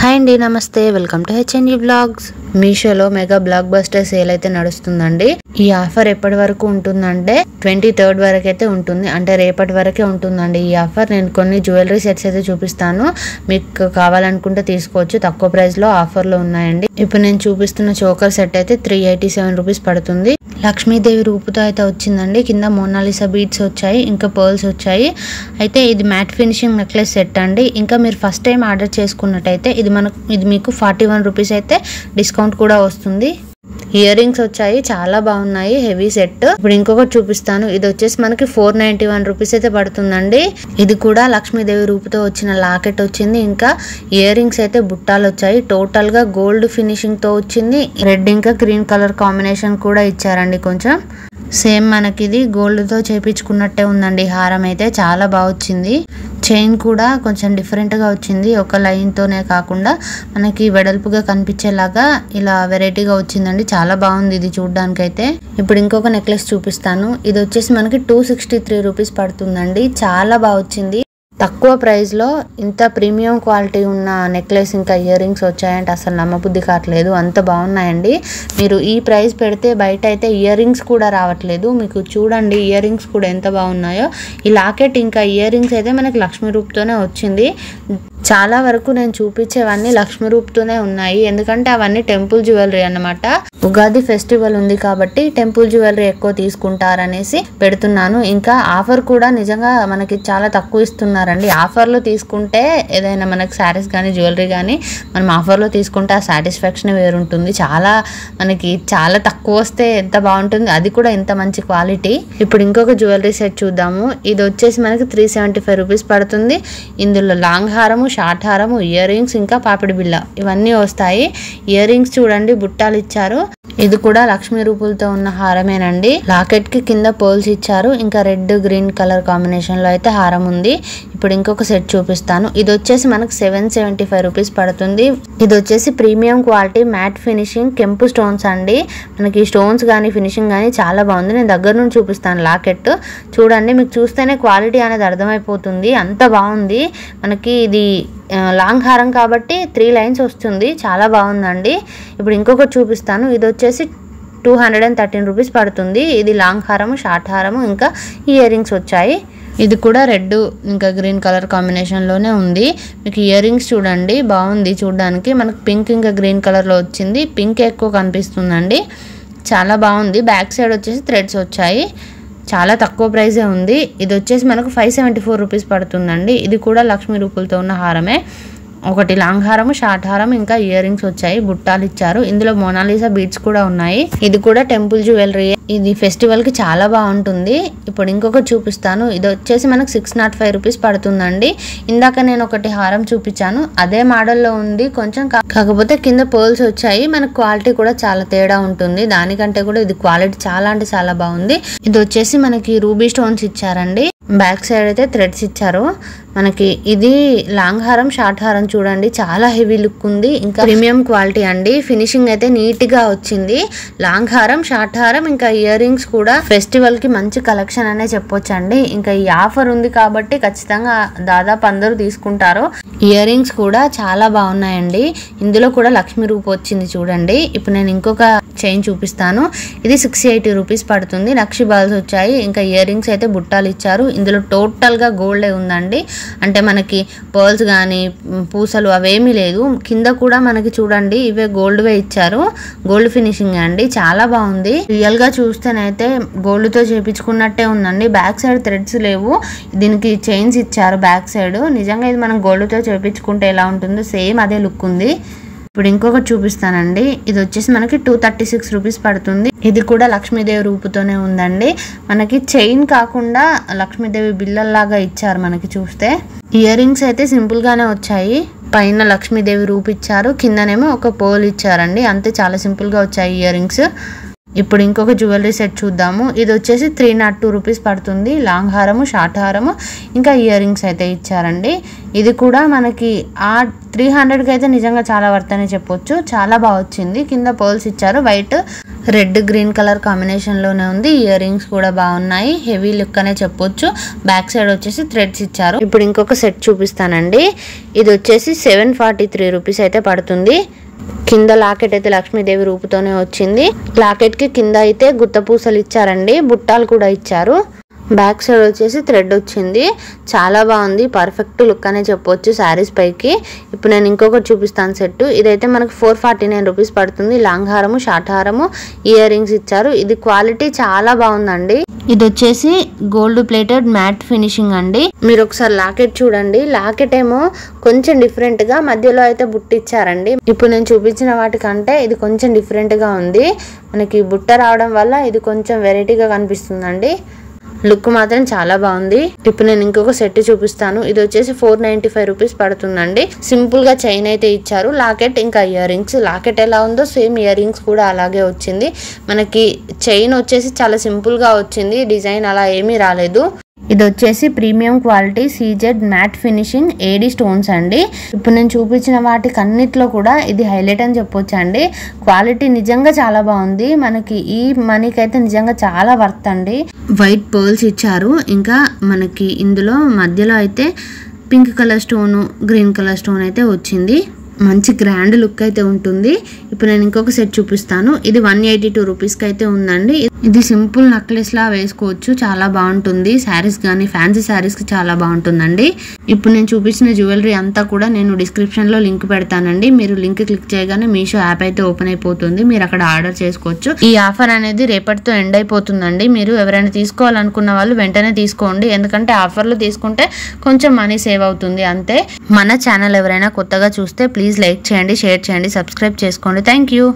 Hi అండి, నమస్తే. Welcome to HNE blogs. మీషోలో మెగా బ్లాక్ బస్టర్ సేల్ అయితే నడుస్తుందండి. ఈ ఆఫర్ ఎప్పటి వరకు ఉంటుందంటే 23rd వరకు అయితే ఉంటుంది, అంటే రేపటి వరకే ఉంటుందండి ఈ ఆఫర్. నేను కొన్ని జ్యువెలరీ సెట్స్ అయితే చూపిస్తాను, మీకు కావాలనుకుంటే తీసుకోవచ్చు. తక్కువ ప్రైస్ లో ఆఫర్లో ఉన్నాయండి. ఇప్పుడు నేను చూపిస్తున్న చోకర్ సెట్ అయితే 387 రూపీస్ పడుతుంది. లక్ష్మీదేవి రూపుతో అయితే వచ్చిందండి. కింద మోనాలిసా బీడ్స్ వచ్చాయి, ఇంకా పర్ల్స్ వచ్చాయి. అయితే ఇది మ్యాట్ ఫినిషింగ్ నెక్లెస్ సెట్ అండి. ఇంకా మీరు ఫస్ట్ టైం ఆర్డర్ చేసుకున్నట్టయితే ఇది మీకు 41 రూపీస్ అయితే డిస్కౌంట్ కూడా వస్తుంది. ఇయర్ రింగ్స్ వచ్చాయి, చాలా బాగున్నాయి, హెవీ సెట్. ఇప్పుడు ఇంకొకటి చూపిస్తాను. ఇది వచ్చేసి మనకి 491 రూపీస్ అయితే పడుతుందండి. ఇది కూడా లక్ష్మీదేవి రూపుతో వచ్చిన లాకెట్ వచ్చింది. ఇంకా ఇయర్ రింగ్స్ అయితే బుట్టాలు వచ్చాయి. టోటల్ గా గోల్డ్ ఫినిషింగ్ తో వచ్చింది. రెడ్ ఇంకా గ్రీన్ కలర్ కాంబినేషన్ కూడా ఇచ్చారండి. కొంచెం సేమ్ మనకి ఇది గోల్డ్ తో చేపించుకున్నట్టే ఉందండి. హారం అయితే చాలా బాగా వచ్చింది. చైన్ కూడా కొంచెం డిఫరెంట్ గా వచ్చింది. ఒక లైన్ తోనే కాకుండా మనకి వెడల్పుగా కనిపించేలాగా ఇలా వెరైటీగా వచ్చిందండి. చాలా బాగుంది ఇది చూడడానికి అయితే. ఇప్పుడు ఇంకొక నెక్లెస్ చూపిస్తాను. ఇది వచ్చేసి మనకి 263 రూపీస్ పడుతుందండి. చాలా బాగా వచ్చింది. తక్కువ ప్రైస్ లో ఇంత ప్రీమియం క్వాలిటీ ఉన్న నెక్లెస్ ఇంకా ఇయర్ రింగ్స్ వచ్చాయంటే అసలు నమ్మబుద్ధి కావట్లేదు, అంత బాగున్నాయండి. మీరు ఈ ప్రైస్ పెడితే బయట అయితే ఇయర్ రింగ్స్ కూడా రావట్లేదు. మీకు చూడండి ఇయర్ రింగ్స్ కూడా ఎంత బాగున్నాయో. ఈ లాకెట్ ఇంకా ఇయర్ రింగ్స్ అయితే మనకి లక్ష్మీ రూపుతోనే వచ్చింది. చాలా వరకు నేను చూపించేవన్నీ లక్ష్మీ రూపుతోనే ఉన్నాయి, ఎందుకంటే అవన్నీ టెంపుల్ జ్యువెలరీ అన్నమాట. ఉగాది ఫెస్టివల్ ఉంది కాబట్టి టెంపుల్ జ్యువెలరీ ఎక్కువ తీసుకుంటారనేసి పెడుతున్నాను. ఇంకా ఆఫర్ కూడా నిజంగా మనకి చాలా తక్కువ ఇస్తున్నారండి. ఆఫర్లో తీసుకుంటే ఏదైనా మనకి శారీస్ కానీ జ్యువెలరీ కానీ మనం ఆఫర్లో తీసుకుంటే ఆ సాటిస్ఫాక్షన్ వేరుంటుంది. మనకి చాలా తక్కువ వస్తే ఎంత బాగుంటుంది, అది కూడా ఇంత మంచి క్వాలిటీ. ఇప్పుడు ఇంకొక జ్యువెలరీ సెట్ చూద్దాము. ఇది వచ్చేసి మనకి 375 రూపీస్ పడుతుంది. ఇందులో లాంగ్ హారము, షార్ట్ హారము, ఇయర్ రింగ్స్ ఇంకా పాపిడి బిళ్ళ ఇవన్నీ వస్తాయి. ఇయర్ రింగ్స్ చూడండి బుట్టాలు ఇచ్చారు. ఇది కూడా లక్ష్మీ రూపులతో ఉన్న హారమేనండి. లాకెట్ కి కింద పోల్స్ ఇచ్చారు. ఇంకా రెడ్ గ్రీన్ కలర్ కాంబినేషన్ లో అయితే హారం ఉంది. ఇప్పుడు ఇంకొక సెట్ చూపిస్తాను. ఇది వచ్చేసి మనకు 775 రూపీస్ పడుతుంది. ఇది వచ్చేసి ప్రీమియం క్వాలిటీ మ్యాట్ ఫినిషింగ్ కెంపు స్టోన్స్ అండి. మనకి స్టోన్స్ కానీ ఫినిషింగ్ కానీ చాలా బాగుంది. నేను దగ్గర నుంచి చూపిస్తాను. లాకెట్ చూడండి, మీకు చూస్తేనే క్వాలిటీ అనేది అర్థమైపోతుంది, అంత బాగుంది. మనకి ఇది లాంగ్ హారం కాబట్టి 3 లైన్స్ వస్తుంది, చాలా బాగుందండి. ఇప్పుడు ఇంకొకటి చూపిస్తాను. ఇది వచ్చేసి 213 రూపీస్ పడుతుంది. ఇది లాంగ్ హారము, షార్ట్ హారము ఇంకా ఇయర్ రింగ్స్ వచ్చాయి. ఇది కూడా రెడ్ ఇంకా గ్రీన్ కలర్ కాంబినేషన్లోనే ఉంది. మీకు ఇయర్ రింగ్స్ చూడండి బాగుంది చూడడానికి. మనకు పింక్ ఇంకా గ్రీన్ కలర్లో వచ్చింది. పింక్ ఎక్కువ కనిపిస్తుందండి, చాలా బాగుంది. బ్యాక్ సైడ్ వచ్చేసి థ్రెడ్స్ వచ్చాయి. చాలా తక్కువ ప్రైజే ఉంది. ఇది వచ్చేసి మనకు 574 రూపీస్ పడుతుందండి. ఇది కూడా లక్ష్మీ రూపులతో ఉన్న హారమే. ఒకటి లాంగ్ హారము, షార్ట్ హారం ఇంకా ఇయర్ రింగ్స్ వచ్చాయి. బుట్టాలు ఇచ్చారు. ఇందులో మోనాలిసా బీడ్స్ కూడా ఉన్నాయి. ఇది కూడా టెంపుల్ జ్యువెలరీ. ఇది ఫెస్టివల్ కి చాలా బాగుంటుంది. ఇప్పుడు ఇంకొకటి చూపిస్తాను. ఇది వచ్చేసి మనకు 605 రూపీస్ పడుతుందండి. ఇందాక నేను ఒకటి హారం చూపించాను, అదే మోడల్లో ఉంది కొంచెం, కాకపోతే కింద పర్ల్స్ వచ్చాయి. మనకు క్వాలిటీ కూడా చాలా తేడా ఉంటుంది. దానికంటే కూడా ఇది క్వాలిటీ చాలా అంటే చాలా బాగుంది. ఇది వచ్చేసి మనకి రూబీ స్టోన్స్ ఇచ్చారండి. బ్యాక్ సైడ్ అయితే థ్రెడ్స్ ఇచ్చారు. మనకి ఇది లాంగ్ హారం, షార్ట్ హారం చూడండి, చాలా హెవీ లుక్ ఉంది. ఇంకా ప్రీమియం క్వాలిటీ అండి. ఫినిషింగ్ అయితే నీట్ గా వచ్చింది. లాంగ్ హారం, షార్ట్ హారం ఇంకా ఇయర్ రింగ్స్ కూడా ఫెస్టివల్ కి మంచి కలెక్షన్ అనే చెప్పొచ్చు అండి. ఇంకా ఈ ఆఫర్ ఉంది కాబట్టి ఖచ్చితంగా దాదాపు అందరూ తీసుకుంటారు. ఇయర్ రింగ్స్ కూడా చాలా బాగున్నాయండి. ఇందులో కూడా లక్ష్మీ రూపు వచ్చింది చూడండి. ఇప్పుడు నేను ఇంకొక చైన్ చూపిస్తాను. ఇది 680 రూపీస్ పడుతుంది. నక్షి బాల్స్ వచ్చాయి. ఇంకా ఇయర్ రింగ్స్ అయితే బుట్టాలు ఇచ్చారు. ఇందులో టోటల్ గా గోల్డే ఉందండి, అంటే మనకి పర్ల్స్ కానీ పూసలు అవేమీ లేదు. కింద కూడా మనకి చూడండి ఇవే గోల్డ్ వే ఇచ్చారు. గోల్డ్ ఫినిషింగ్ అండి, చాలా బాగుంది. రియల్ గా చూస్తేనైతే గోల్డ్ తో చేపించుకున్నట్టే ఉందండి. బ్యాక్ సైడ్ థ్రెడ్స్ లేవు, దీనికి చైన్స్ ఇచ్చారు బ్యాక్ సైడ్. నిజంగా ఇది మనం గోల్డ్ తో చేపించుకుంటే ఎలా ఉంటుందో సేమ్ అదే లుక్ ఉంది. ఇప్పుడు ఇంకొకటి చూపిస్తానండి. ఇది వచ్చేసి మనకి 236 రూపీస్ పడుతుంది. ఇది కూడా లక్ష్మీదేవి రూపుతోనే ఉందండి. మనకి చైన్ కాకుండా లక్ష్మీదేవి బిల్లల్లాగా ఇచ్చారు. మనకి చూస్తే ఇయర్ రింగ్స్ అయితే సింపుల్ గానే వచ్చాయి. పైన లక్ష్మీదేవి రూపు ఇచ్చారు, కిందనేమో ఒక పోల్ ఇచ్చారండి. అంతే, చాలా సింపుల్ గా వచ్చాయి ఇయర్ రింగ్స్. ఇప్పుడు ఇంకొక జ్యువెలరీ సెట్ చూద్దాము. ఇది వచ్చేసి 302 రూపీస్ పడుతుంది. లాంగ్ హారము, షార్ట్ హారము ఇంకా ఇయర్ రింగ్స్ అయితే ఇచ్చారండి. ఇది కూడా మనకి ఆ 300కి అయితే నిజంగా చాలా వర్త్ అని చెప్పొచ్చు. చాలా బాగా వచ్చింది. కింద పర్ల్స్ ఇచ్చారు, white red green colour combination లోనే ఉంది. ఇయర్ రింగ్స్ కూడా బాగున్నాయి. హెవీ లుక్ అనే చెప్పొచ్చు. బ్యాక్ సైడ్ వచ్చేసి థ్రెడ్స్ ఇచ్చారు. ఇప్పుడు ఇంకొక సెట్ చూపిస్తానండి. ఇది వచ్చేసి 743 రూపీస్ అయితే పడుతుంది. కింద లాకెట్ అయితే లక్ష్మీదేవి రూపుతోనే వచ్చింది. లాకెట్ కి కింద అయితే గుత్త పూసలు ఇచ్చారండి. బుట్టాలు కూడా ఇచ్చారు. బ్యాక్ సైడ్ వచ్చేసి థ్రెడ్ వచ్చింది. చాలా బాగుంది. పర్ఫెక్ట్ లుక్ అనే చెప్పొచ్చు శారీస్ పైకి. ఇప్పుడు నేను ఇంకొకటి చూపిస్తాను సెట్. ఇదైతే మనకు 449 రూపీస్ పడుతుంది. లాంగ్ హారము, షార్ట్ హారము, ఇయర్ రింగ్స్ ఇచ్చారు. ఇది క్వాలిటీ చాలా బాగుందండి. ఇది వచ్చేసి గోల్డ్ ప్లేటెడ్ మ్యాట్ ఫినిషింగ్ అండి. మీరు ఒకసారి లాకెట్ చూడండి. లాకెట్ ఏమో కొంచెం డిఫరెంట్ గా మధ్యలో అయితే బుట్ట ఇచ్చారండి. ఇప్పుడు నేను చూపించిన వాటికంటే ఇది కొంచెం డిఫరెంట్ గా ఉంది. మనకి బుట్ట రావడం వల్ల ఇది కొంచెం వెరైటీగా కనిపిస్తుందండి. లుక్ మాత్రం చాలా బాగుంది. ఇప్పుడు నేను ఇంకొక సెట్ చూపిస్తాను. ఇది వచ్చేసి 495 రూపీస్ పడుతుందండి. సింపుల్ గా చైన్ అయితే ఇచ్చారు. లాకెట్ ఇంకా ఇయర్ రింగ్స్. లాకెట్ ఎలా ఉందో సేమ్ ఇయర్ రింగ్స్ కూడా అలాగే వచ్చింది. మనకి చైన్ వచ్చేసి చాలా సింపుల్ గా వచ్చింది. డిజైన్ అలా ఏమీ రాలేదు. ఇది వచ్చేసి premium quality CZ matte finishing AD stones అండి. ఇప్పుడు నేను చూపించిన వాటికి అన్నిట్లో కూడా ఇది హైలైట్ అని చెప్పొచ్చు అండి. క్వాలిటీ నిజంగా చాలా బాగుంది. మనకి ఈ మనీకి అయితే నిజంగా చాలా వర్త్ అండి. వైట్ పర్ల్స్ ఇచ్చారు. ఇంకా మనకి ఇందులో మధ్యలో అయితే pink colour stone, green colour stone అయితే వచ్చింది. మంచి గ్రాండ్ లుక్ అయితే ఉంటుంది. ఇప్పుడు నేను ఇంకొక సెట్ చూపిస్తాను. ఇది 182 రూపీస్కి అయితే ఉందండి. ఇది సింపుల్ నెక్లెస్ లా వేసుకోవచ్చు. చాలా బాగుంటుంది. శారీస్ కానీ ఫ్యాన్సీ శారీస్కి చాలా బాగుంటుందండి. ఇప్పుడు నేను చూపించిన జ్యువెలరీ అంతా కూడా నేను డిస్క్రిప్షన్లో లింక్ పెడతానండి. మీరు లింక్ క్లిక్ చేయగానే మీషో యాప్ అయితే ఓపెన్ అయిపోతుంది. మీరు అక్కడ ఆర్డర్ చేసుకోవచ్చు. ఈ ఆఫర్ అనేది రేపటితో ఎండ్ అయిపోతుందండి. మీరు ఎవరైనా తీసుకోవాలనుకున్న వాళ్ళు వెంటనే తీసుకోండి. ఎందుకంటే ఆఫర్లు తీసుకుంటే కొంచెం మనీ సేవ్ అవుతుంది అంతే. మన ఛానల్ ఎవరైనా కొత్తగా చూస్తే ప్లీజ్ లైక్ చేయండి, షేర్ చేయండి, సబ్స్క్రైబ్ చేసుకోండి. Thank you.